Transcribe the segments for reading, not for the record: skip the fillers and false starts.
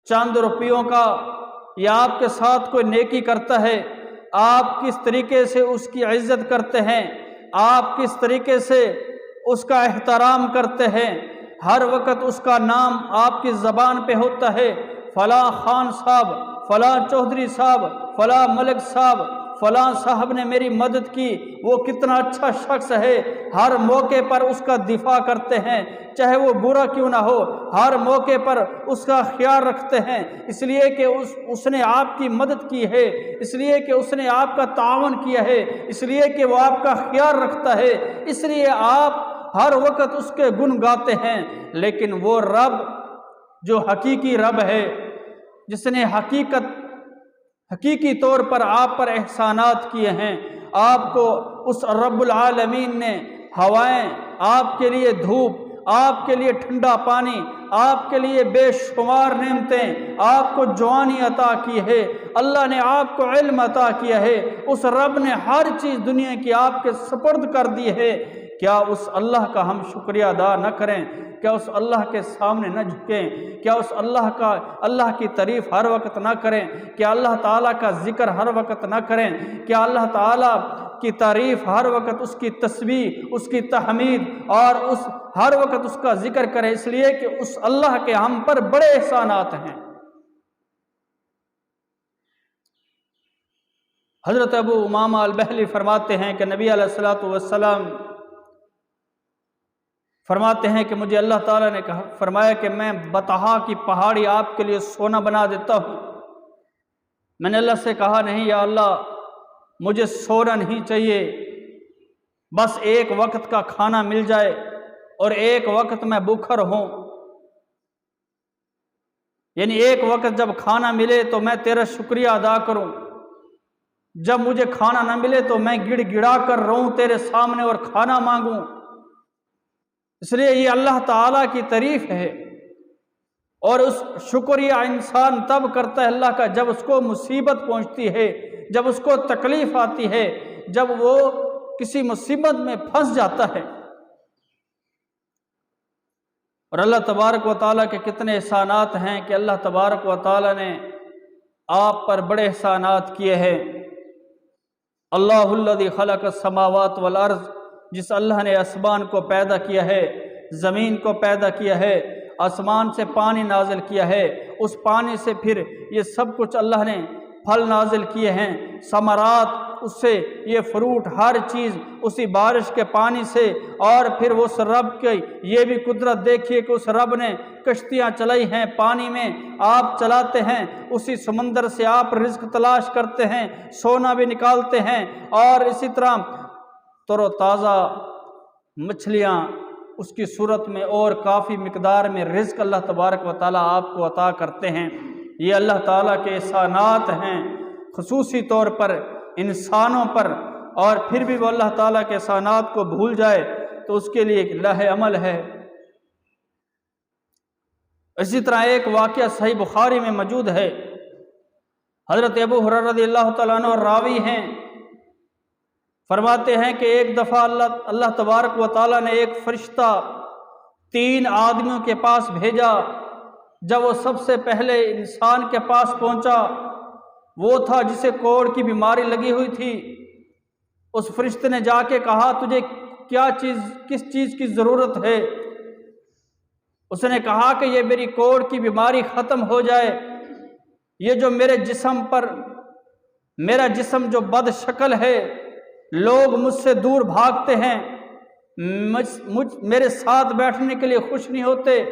چند روپیوں کا یا آپ کے ساتھ کوئی نیکی کرتا ہے، آپ کس طریقے سے اس کی عزت کرتے ہیں، آپ کس طریقے سے اس کا احترام کرتے ہیں، ہر وقت اس کا نام آپ کی زبان پہ ہوتا ہے، فلاں خان صاحب، فلاں چودھری صاحب، فلاں ملک صاحب، فلاں صاحب نے میری مدد کی، وہ کتنا اچھا شخص ہے، ہر موقع پر اس کا دفاع کرتے ہیں، چاہے وہ برا کیوں نہ ہو، ہر موقع پر اس کا خیال رکھتے ہیں، اس لیے کہ اس نے آپ کی مدد کی ہے، اس لیے کہ اس نے آپ کا تعاون کیا ہے، اس لیے کہ وہ آپ کا خیال رکھتا ہے، اس لیے آپ ہر وقت اس کے گن گاتے ہیں۔ لیکن وہ رب جو حقیقی رب ہے، جس نے حقیقی طور پر آپ پر احسانات کیے ہیں، آپ کو اس رب العالمین نے ہوائیں، آپ کے لیے دھوپ، آپ کے لیے ٹھنڈا پانی، آپ کے لیے بے شمار نعمتیں، آپ کو جوانی عطا کی ہے، اللہ نے آپ کو علم عطا کیا ہے، اس رب نے ہر چیز دنیا کی آپ کے سپرد کر دی ہے۔ کیا اس اللہ کا ہم شکریہ ادا نہ کریں؟ کیا اس اللہ کے سامنے نہ جھکیں؟ کیا اس اللہ کی تعریف ہر وقت نہ کریں؟ کیا اللہ تعالیٰ کا ذکر ہر وقت نہ کریں؟ کیا اللہ تعالیٰ کی تعریف ہر وقت، اس کی تسبیح، اس کی تحمید اور ہر وقت اس کا ذکر کریں؟ اس لیے کہ اس اللہ کے ہم پر بڑے احسانات ہیں۔ حضرت ابو امامہ البہلی فرماتے ہیں کہ نبی علیہ الصلوۃ والسلام فرماتے ہیں کہ مجھے اللہ تعالیٰ نے فرمایا کہ میں بطحا کی پہاڑی آپ کے لیے سونا بنا دیتا ہوں۔ میں نے اللہ سے کہا نہیں یا اللہ، مجھے سونا نہیں چاہیے، بس ایک وقت کا کھانا مل جائے اور ایک وقت میں بھوکا رہوں، یعنی ایک وقت جب کھانا ملے تو میں تیرا شکریہ ادا کروں، جب مجھے کھانا نہ ملے تو میں گڑ گڑا کر رہوں تیرے سامنے اور کھانا مانگوں۔ اس لیے یہ اللہ تعالیٰ کی تعریف ہے، اور اس شکریہ انسان تب کرتا ہے اللہ کا جب اس کو مصیبت پہنچتی ہے، جب اس کو تکلیف آتی ہے، جب وہ کسی مصیبت میں پھنس جاتا ہے۔ اور اللہ تبارک و تعالیٰ کے کتنے احسانات ہیں کہ اللہ تبارک و تعالیٰ نے آپ پر بڑے احسانات کیے ہیں۔ اللہ الذی خلق السماوات والارض، جس اللہ نے آسمان کو پیدا کیا ہے، زمین کو پیدا کیا ہے، آسمان سے پانی نازل کیا ہے، اس پانی سے پھر یہ سب کچھ اللہ نے پھل نازل کیے ہیں، ثمرات، اس سے یہ فروٹ، ہر چیز اسی بارش کے پانی سے، اور پھر اس رب کی یہ بھی قدرت دیکھیے کہ اس رب نے کشتیاں چلائی ہیں پانی میں، آپ چلاتے ہیں، اسی سمندر سے آپ رزق تلاش کرتے ہیں، سونا بھی نکالتے ہیں، اور اسی طرح تر و تازہ مچھلیاں اس کی صورت میں اور کافی مقدار میں رزق اللہ تبارک و تعالیٰ آپ کو عطا کرتے ہیں۔ یہ اللہ تعالیٰ کے احسانات ہیں خصوصی طور پر انسانوں پر، اور پھر بھی وہ اللہ تعالیٰ کے احسانات کو بھول جائے تو اس کے لیے ایک لہ عمل ہے۔ اسی طرح ایک واقعہ صحیح بخاری میں موجود ہے، حضرت ابو ہریرہ رضی اللہ تعالیٰ عنہ راوی ہیں، فرماتے ہیں کہ ایک دفعہ اللہ تبارک و تعالیٰ نے ایک فرشتہ 3 آدمیوں کے پاس بھیجا۔ جب وہ سب سے پہلے انسان کے پاس پہنچا، وہ تھا جسے کوڑ کی بیماری لگی ہوئی تھی۔ اس فرشتے نے جا کے کہا تجھے کس چیز کی ضرورت ہے؟ اس نے کہا کہ یہ میری کوڑ کی بیماری ختم ہو جائے، یہ جو میرے جسم پر، میرا جسم جو بد شکل ہے، لوگ مجھ سے دور بھاگتے ہیں، میرے ساتھ بیٹھنے کے لیے خوش نہیں ہوتے،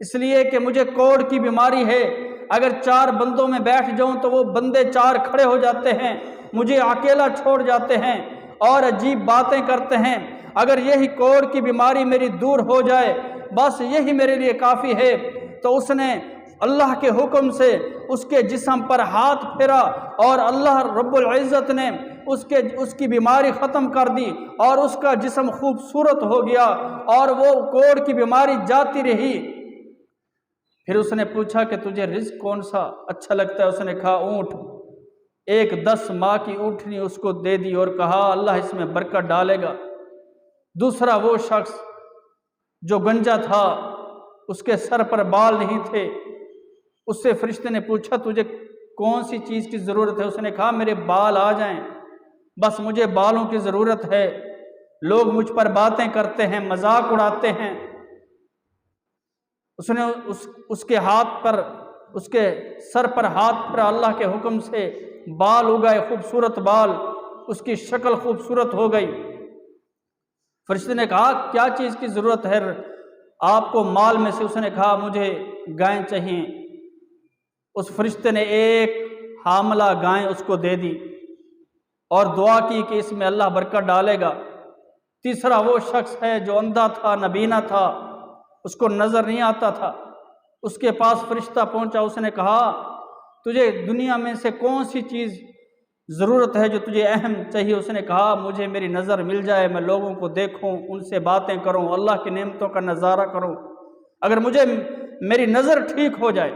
اس لیے کہ مجھے کوڑ کی بیماری ہے، اگر 4 بندوں میں بیٹھ جاؤں تو وہ بندے 4 کھڑے ہو جاتے ہیں، مجھے اکیلا چھوڑ جاتے ہیں اور عجیب باتیں کرتے ہیں، اگر یہی کوڑ کی بیماری میری دور ہو جائے بس یہی میرے لیے کافی ہے۔ تو اس نے اللہ کے حکم سے اس کے جسم پر ہاتھ پھیرا اور اللہ رب العزت نے اس کی بیماری ختم کر دی اور اس کا جسم خوبصورت ہو گیا اور وہ کوڑ کی بیماری جاتی رہی۔ پھر اس نے پوچھا کہ تجھے رزق کون سا اچھا لگتا ہے؟ اس نے کہا اونٹ۔ ایک 10 ماہ کی اونٹنی اس کو دے دی اور کہا اللہ اس میں برکت ڈالے گا۔ دوسرا وہ شخص جو گنجا تھا، اس کے سر پر بال نہیں تھے، اس سے فرشتے نے پوچھا تجھے کون سی چیز کی ضرورت ہے؟ اس نے کہا میرے بال آ جائیں، بس مجھے بالوں کی ضرورت ہے، لوگ مجھ پر باتیں کرتے ہیں، مذاق اڑاتے ہیں۔ اس نے اس کے ہاتھ پر، اس کے سر پر ہاتھ پر اللہ کے حکم سے بال اگائے، خوبصورت بال، اس کی شکل خوبصورت ہو گئی۔ فرشتے نے کہا کیا چیز کی ضرورت ہے آپ کو مال میں سے؟ اس نے کہا مجھے گائیں چاہیے۔ اس فرشتے نے ایک حاملہ گائیں اس کو دے دی اور دعا کی کہ اس میں اللہ برکت ڈالے گا۔ تیسرا وہ شخص ہے جو اندھا تھا، نابینا تھا، اس کو نظر نہیں آتا تھا، اس کے پاس فرشتہ پہنچا، اس نے کہا تجھے دنیا میں سے کون سی چیز ضرورت ہے جو تجھے اہم چاہیے؟ اس نے کہا مجھے میری نظر مل جائے، میں لوگوں کو دیکھوں، ان سے باتیں کروں، اللہ کی نعمتوں کا نظارہ کروں، اگر مجھے میری نظر ٹھیک ہو جائے۔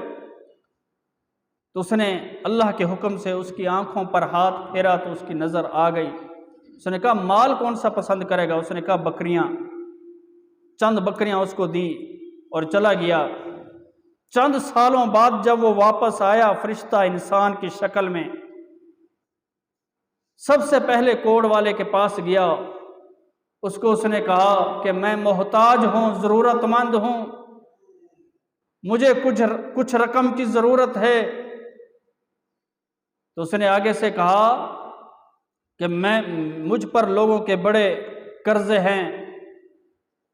تو اس نے اللہ کے حکم سے اس کی آنکھوں پر ہاتھ پھیرا تو اس کی نظر آ گئی۔ اس نے کہا مال کون سا پسند کرے گا؟ اس نے کہا بکریاں۔ چند بکریاں اس کو دی اور چلا گیا۔ چند سالوں بعد جب وہ واپس آیا، فرشتہ انسان کی شکل میں، سب سے پہلے کوڑ والے کے پاس گیا، اس کو اس نے کہا کہ میں محتاج ہوں، ضرورت مند ہوں، مجھے کچھ رقم کی ضرورت ہے۔ تو اس نے آگے سے کہا کہ مجھ پر لوگوں کے بڑے قرضے ہیں،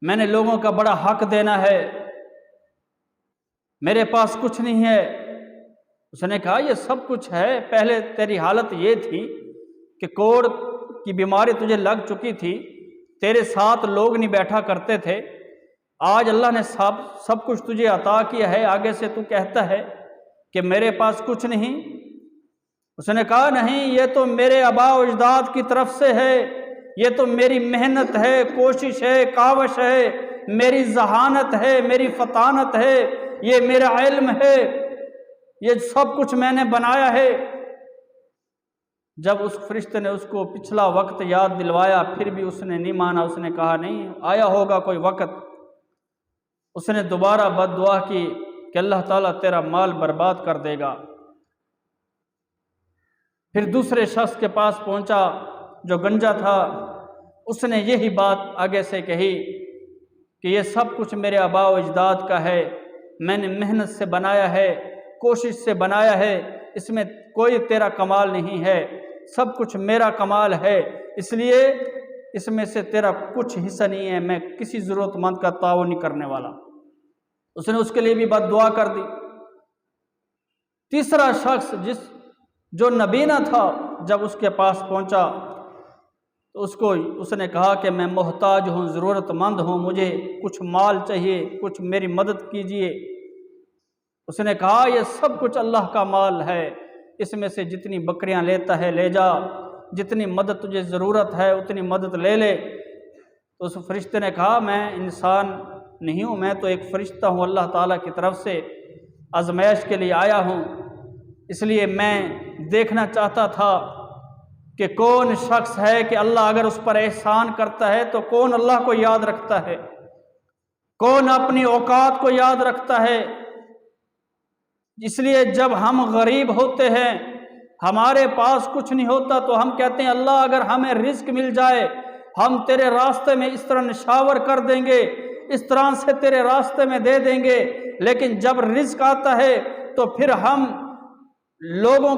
میں نے لوگوں کا بڑا حق دینا ہے، میرے پاس کچھ نہیں ہے۔ اس نے کہا یہ سب کچھ ہے، پہلے تیری حالت یہ تھی کہ کوڑ کی بیماری تجھے لگ چکی تھی، تیرے ساتھ لوگ نہیں بیٹھا کرتے تھے، آج اللہ نے سب کچھ تجھے عطا کیا ہے، آگے سے تو کہتا ہے کہ میرے پاس کچھ نہیں۔ اس نے کہا نہیں، یہ تو میرے آباء و اجداد کی طرف سے ہے، یہ تو میری محنت ہے، کوشش ہے، کاوش ہے، میری ذہانت ہے، میری فطانت ہے، یہ میرا علم ہے، یہ سب کچھ میں نے بنایا ہے۔ جب اس فرشتے نے اس کو پچھلا وقت یاد دلوایا پھر بھی اس نے نہیں مانا، اس نے کہا نہیں، آیا ہوگا کوئی وقت۔ اس نے دوبارہ بد دعا کی کہ اللہ تعالیٰ تیرا مال برباد کر دے گا۔ پھر دوسرے شخص کے پاس پہنچا جو گنجا تھا، اس نے یہی بات آگے سے کہی کہ یہ سب کچھ میرے آباء و اجداد کا ہے، میں نے محنت سے بنایا ہے، کوشش سے بنایا ہے، اس میں کوئی تیرا کمال نہیں ہے، سب کچھ میرا کمال ہے، اس لیے اس میں سے تیرا کچھ حصہ نہیں ہے، میں کسی ضرورت مند کا تعاون نہیں کرنے والا۔ اس نے اس کے لیے بھی بد دعا کر دی۔ تیسرا شخص جو نبینا تھا، جب اس کے پاس پہنچا تو اس نے کہا کہ میں محتاج ہوں، ضرورت مند ہوں، مجھے کچھ مال چاہیے، کچھ میری مدد کیجیے۔ اس نے کہا یہ سب کچھ اللہ کا مال ہے، اس میں سے جتنی بکریاں لیتا ہے لے جا، جتنی مدد تجھے ضرورت ہے اتنی مدد لے لے۔ تو اس فرشتے نے کہا میں انسان نہیں ہوں، میں تو ایک فرشتہ ہوں، اللہ تعالیٰ کی طرف سے آزمائش کے لیے آیا ہوں، اس لیے میں دیکھنا چاہتا تھا کہ کون شخص ہے کہ اللہ اگر اس پر احسان کرتا ہے تو کون اللہ کو یاد رکھتا ہے، کون اپنی اوقات کو یاد رکھتا ہے۔ اس لیے جب ہم غریب ہوتے ہیں، ہمارے پاس کچھ نہیں ہوتا، تو ہم کہتے ہیں اللہ اگر ہمیں رزق مل جائے ہم تیرے راستے میں اس طرح نشاور کر دیں گے، اس طرح سے تیرے راستے میں دے دیں گے۔ لیکن جب رزق آتا ہے تو پھر ہم لوگوں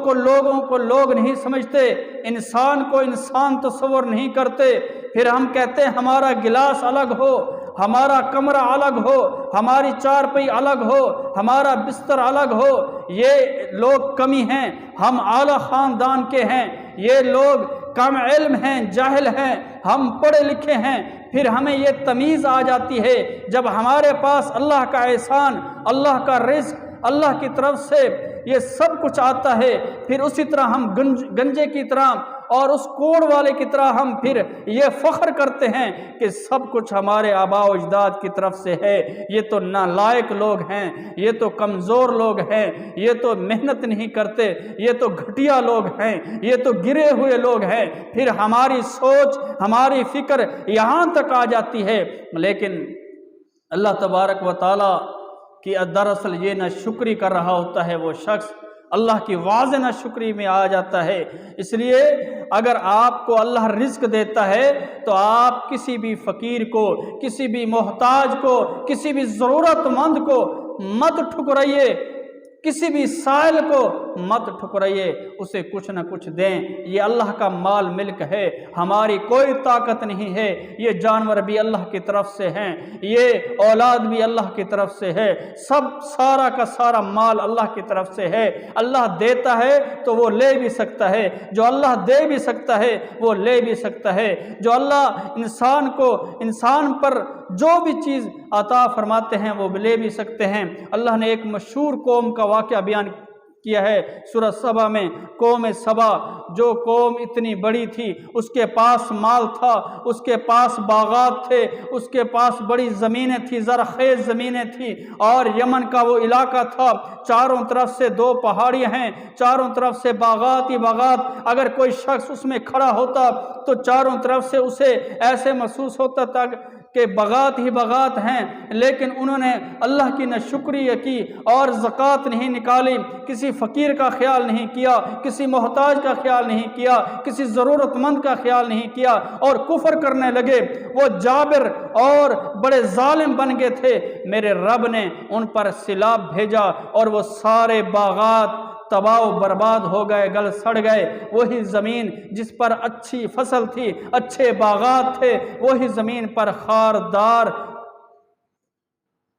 کو لوگ نہیں سمجھتے، انسان کو انسان تصور نہیں کرتے، پھر ہم کہتے ہیں ہمارا گلاس الگ ہو، ہمارا کمرہ الگ ہو، ہماری چارپائی الگ ہو، ہمارا بستر الگ ہو، یہ لوگ کمی ہیں، ہم اعلیٰ خاندان کے ہیں، یہ لوگ کم علم ہیں، جاہل ہیں، ہم پڑھے لکھے ہیں۔ پھر ہمیں یہ تمیز آ جاتی ہے جب ہمارے پاس اللہ کا احسان، اللہ کا رزق، اللہ کی طرف سے یہ سب کچھ آتا ہے، پھر اسی طرح ہم گنجے کی طرح اور اس کوڑ والے کی طرح ہم پھر یہ فخر کرتے ہیں کہ سب کچھ ہمارے آباء و اجداد کی طرف سے ہے، یہ تو نالائق لوگ ہیں، یہ تو کمزور لوگ ہیں، یہ تو محنت نہیں کرتے، یہ تو گھٹیا لوگ ہیں، یہ تو گرے ہوئے لوگ ہیں۔ پھر ہماری سوچ، ہماری فکر یہاں تک آ جاتی ہے۔ لیکن اللہ تبارک و تعالی کہ دراصل یہ ناشکری کر رہا ہوتا ہے وہ شخص اللہ کی واضح ناشکری میں آ جاتا ہے۔ اس لیے اگر آپ کو اللہ رزق دیتا ہے تو آپ کسی بھی فقیر کو، کسی بھی محتاج کو، کسی بھی ضرورت مند کو مت ٹھکرائیے، کسی بھی سائل کو مت ٹھکرائیے، اسے کچھ نہ کچھ دیں۔ یہ اللہ کا مال ملک ہے، ہماری کوئی طاقت نہیں ہے۔ یہ جانور بھی اللہ کی طرف سے ہیں، یہ اولاد بھی اللہ کی طرف سے ہے، سب سارا کا سارا مال اللہ کی طرف سے ہے۔ اللہ دیتا ہے تو وہ لے بھی سکتا ہے، جو اللہ دے بھی سکتا ہے وہ لے بھی سکتا ہے۔ جو اللہ انسان پر جو بھی چیز عطا فرماتے ہیں وہ لے بھی سکتے ہیں۔ اللہ نے ایک مشہور قوم کا واقعہ بیان کیا ہے سورہ سبا میں۔ قوم سبا جو قوم اتنی بڑی تھی، اس کے پاس مال تھا، اس کے پاس باغات تھے، اس کے پاس بڑی زمینیں تھیں، زرخیز زمینیں تھیں، اور یمن کا وہ علاقہ تھا، چاروں طرف سے 2 پہاڑیاں ہیں، چاروں طرف سے باغات ہی باغات۔ اگر کوئی شخص اس میں کھڑا ہوتا تو چاروں طرف سے اسے ایسے محسوس ہوتا تھا کہ باغات ہی باغات ہیں، لیکن انہوں نے اللہ کی ناشکری کی اور زکوٰۃ نہیں نکالی، کسی فقیر کا خیال نہیں کیا، کسی محتاج کا خیال نہیں کیا، کسی ضرورت مند کا خیال نہیں کیا، اور کفر کرنے لگے۔ وہ جابر اور بڑے ظالم بن گئے تھے، میرے رب نے ان پر سیلاب بھیجا اور وہ سارے باغات تباہ و برباد ہو گئے، گل سڑ گئے۔ وہی زمین جس پر اچھی فصل تھی، اچھے باغات تھے، وہی زمین پر خاردار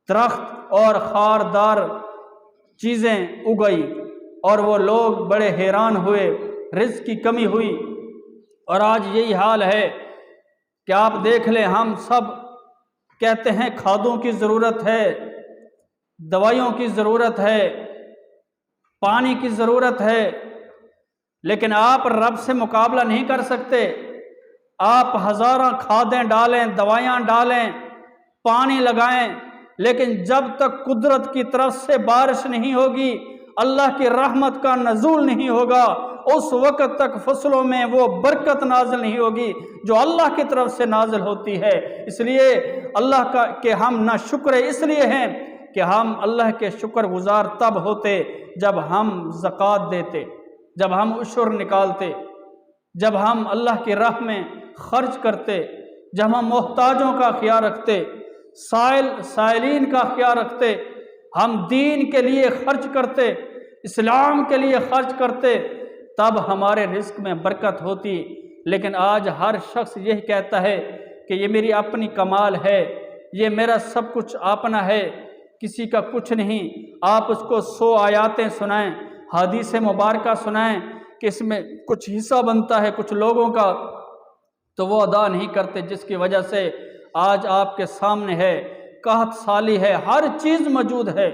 درخت اور خاردار چیزیں اگئی، اور وہ لوگ بڑے حیران ہوئے، رزق کی کمی ہوئی۔ اور آج یہی حال ہے کہ آپ دیکھ لیں، ہم سب کہتے ہیں کھادوں کی ضرورت ہے، دوائیوں کی ضرورت ہے، پانی کی ضرورت ہے، لیکن آپ رب سے مقابلہ نہیں کر سکتے۔ آپ ہزاروں کھادیں ڈالیں، دوائیاں ڈالیں، پانی لگائیں، لیکن جب تک قدرت کی طرف سے بارش نہیں ہوگی، اللہ کی رحمت کا نزول نہیں ہوگا، اس وقت تک فصلوں میں وہ برکت نازل نہیں ہوگی جو اللہ کی طرف سے نازل ہوتی ہے۔ اس لیے اللہ کا کہ ہم ناشکر اس لیے ہیں کہ ہم اللہ کے شکر گزار تب ہوتے جب ہم زکوٰۃ دیتے، جب ہم عشر نکالتے، جب ہم اللہ کی راہ میں خرچ کرتے، جب ہم محتاجوں کا خیال رکھتے، سائلین کا خیال رکھتے، ہم دین کے لیے خرچ کرتے، اسلام کے لیے خرچ کرتے، تب ہمارے رزق میں برکت ہوتی۔ لیکن آج ہر شخص یہی کہتا ہے کہ یہ میری اپنی کمال ہے، یہ میرا سب کچھ اپنا ہے، کسی کا کچھ نہیں۔ آپ اس کو 100 آیاتیں سنائیں، حدیث مبارکہ سنائیں کہ اس میں کچھ حصہ بنتا ہے کچھ لوگوں کا، تو وہ ادا نہیں کرتے، جس کی وجہ سے آج آپ کے سامنے ہے قحط سالی ہے، ہر چیز موجود ہے،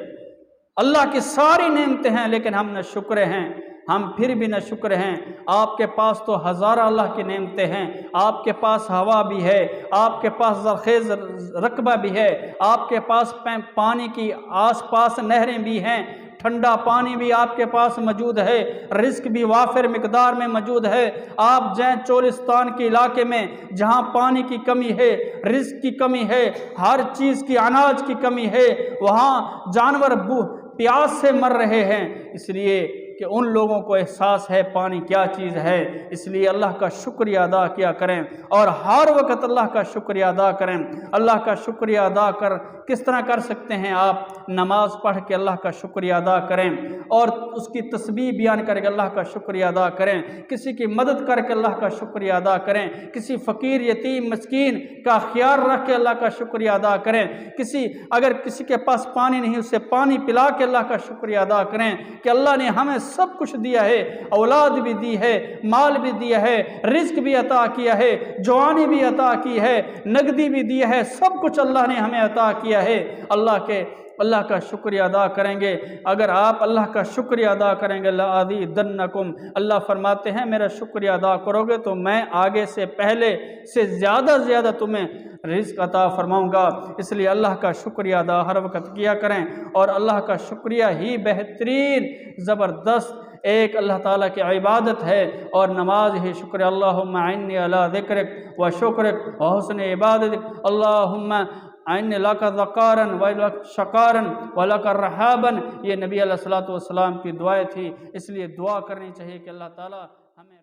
اللہ کی ساری نعمتیں ہیں، لیکن ہم نہ شکر ہیں، ہم پھر بھی نہ شکر ہیں۔ آپ کے پاس تو ہزارہ اللہ کی نعمتیں ہیں، آپ کے پاس ہوا بھی ہے، آپ کے پاس زرخیز رقبہ بھی ہے، آپ کے پاس پانی کی آس پاس نہریں بھی ہیں، ٹھنڈا پانی بھی آپ کے پاس موجود ہے، رزق بھی وافر مقدار میں موجود ہے۔ آپ جائیں چولستان کے علاقے میں جہاں پانی کی کمی ہے، رزق کی کمی ہے، ہر چیز کی اناج کی کمی ہے، وہاں جانور پیاس سے مر رہے ہیں، اس لیے کہ ان لوگوں کو احساس ہے پانی کیا چیز ہے۔ اس لیے اللہ کا شکریہ ادا کیا کریں، اور ہر وقت اللہ کا شکریہ ادا کریں۔ اللہ کا شکریہ ادا کس طرح کر سکتے ہیں؟ آپ نماز پڑھ کے اللہ کا شکریہ ادا کریں، اور اس کی تسبیح بیان کر کے اللہ کا شکریہ ادا کریں، کسی کی مدد کر کے اللہ کا شکریہ ادا کریں، کسی فقیر یتیم مسکین کا خیال رکھ کے اللہ کا شکریہ ادا کریں، اگر کسی کے پاس پانی نہیں اسے پانی پلا کے اللہ کا شکریہ ادا کریں کہ اللہ نے ہمیں سب کچھ دیا ہے، اولاد بھی دی ہے، مال بھی دیا ہے، رزق بھی عطا کیا ہے، جوانی بھی عطا کی ہے، نقدی بھی دی ہے، سب کچھ اللہ نے ہمیں عطا کیا ہے۔ اللہ کا شکریہ ادا کریں گے۔ اگر آپ اللہ کا شکریہ ادا کریں گے لَأَزِيدَنَّكُمْ، اللہ فرماتے ہیں میرا شکریہ ادا کرو گے تو میں آگے سے پہلے سے زیادہ تمہیں رزق عطا فرماؤں گا۔ اس لیے اللہ کا شکریہ ادا ہر وقت کیا کریں، اور اللہ کا شکریہ ہی بہترین زبردست ایک اللہ تعالیٰ کی عبادت ہے، اور نماز ہی شکر۔ اللہم اعنی علی ذکرک و شکرک و حسن عبادتک، اللہم عین لک ذکارن و لک شکارن و لک رحابن، یہ نبی علیہ الصلوۃ والسلام کی دعائیں تھی، اس لیے دعا کرنی چاہیے کہ اللہ تعالیٰ ہمیں